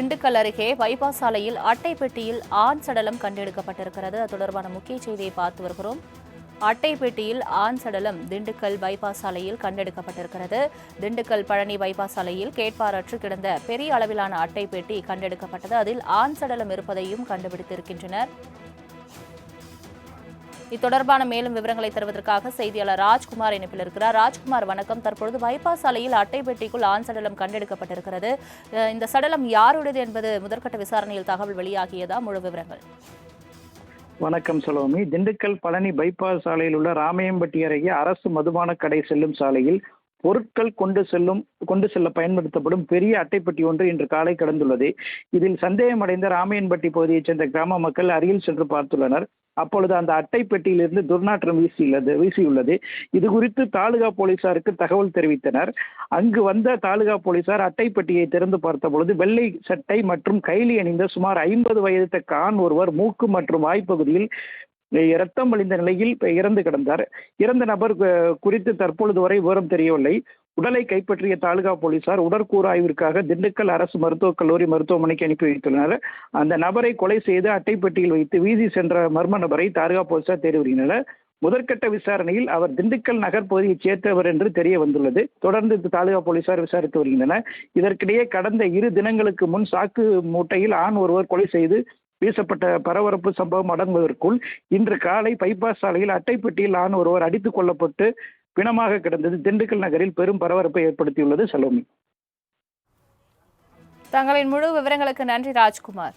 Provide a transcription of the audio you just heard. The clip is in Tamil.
திண்டுக்கல் அருகே பைபாஸ் சாலையில் அட்டை பெட்டியில் ஆண் சடலம் கண்டெடுக்கப்பட்டிருக்கிறது. அது தொடர்பான முக்கிய செய்தியை பார்த்து வருகிறோம். அட்டை பெட்டியில் ஆண் சடலம் திண்டுக்கல் பைபாஸ் சாலையில் கண்டெடுக்கப்பட்டிருக்கிறது. திண்டுக்கல் பழனி பைபாஸ் சாலையில் கேட்பாரற்று கிடந்த பெரிய அளவிலான அட்டை பெட்டி கண்டெடுக்கப்பட்டது. அதில் ஆண் சடலம் இருப்பதையும் கண்டுபிடித்திருக்கின்றனர். இத்தொடர்பான மேலும் விவரங்களை தருவதற்காக செய்தியாளர் ராஜ்குமார் இணைப்பில் இருக்கிறார். ராஜ்குமார், வணக்கம். தற்பொழுது பைபாஸ் சாலையில் அட்டை பெட்டிக்குள் ஆண் சடலம் கண்டெடுக்கப்பட்டிருக்கிறது. இந்த சடலம் யாருடையது என்பது முதற்கட்ட விசாரணையில் தகவல் வெளியாகியதா? முழு விவரங்கள். வணக்கம் சலோமி. திண்டுக்கல் பழனி பைபாஸ் சாலையில் உள்ள ராமையம்பட்டி அருகே அரசு மதுபான கடை செல்லும் சாலையில் பொருட்கள் கொண்டு செல்ல பயன்படுத்தப்படும் பெரிய அட்டைப்பட்டி ஒன்று இன்று காலை கடந்துள்ளது. இதில் சந்தேகமடைந்த ராமையன்பட்டி பகுதியைச் சேர்ந்த கிராம மக்கள் அருகில் சென்று பார்த்துள்ளனர். அப்பொழுது அந்த அட்டை பெட்டியிலிருந்து துர்நாற்றம் வீசியுள்ளது. இது குறித்து தாலுகா போலீசாருக்கு தகவல் தெரிவித்தனர். அங்கு வந்த தாலுகா போலீசார் அட்டை பெட்டியை திறந்து பார்த்த பொழுது வெள்ளை சட்டை மற்றும் கைலி அணிந்த சுமார் 50 வயது தக்க ஆண் ஒருவர் மூக்கு மற்றும் வாய்ப்பகுதியில் இரத்தம் வழிந்த நிலையில் இறந்து கிடந்தார். இறந்த நபர் குறித்து தற்பொழுது வரை விவரம் தெரியவில்லை. உடலை கைப்பற்றிய தாலுகா போலீசார் உடற்கூறு ஆய்விற்காக திண்டுக்கல் அரசு மருத்துவக் கல்லூரி மருத்துவமனைக்கு அனுப்பி வைத்துள்ளனர். அந்த நபரை கொலை செய்து அட்டைப்பெட்டியில் வைத்து வீசி சென்ற மர்ம நபரை தாலுகா போலீசார் தேடி வருகின்றனர். முதற்கட்ட விசாரணையில் அவர் திண்டுக்கல் நகர் பகுதியைச் சேர்ந்தவர் என்று தெரிய வந்துள்ளது. தொடர்ந்து தாலுகா போலீசார் விசாரித்து வருகின்றனர். இதற்கிடையே கடந்த 2 தினங்களுக்கு முன் சாக்கு மூட்டையில் ஆண் ஒருவர் கொலை செய்து வீசப்பட்ட பரபரப்பு சம்பவம் அடங்குவதற்குள் இன்று காலை பைபாஸ் சாலையில் அட்டைப்பெட்டியில் ஆண் ஒருவர் அடித்துக் கொல்லப்பட்டு பிணமாக கிடந்தது திண்டுக்கல் நகரில் பெரும் பரபரப்பை ஏற்படுத்தியுள்ளது. சலோமி. தங்களின் முழு விவரங்களுக்கு நன்றி ராஜ்குமார்.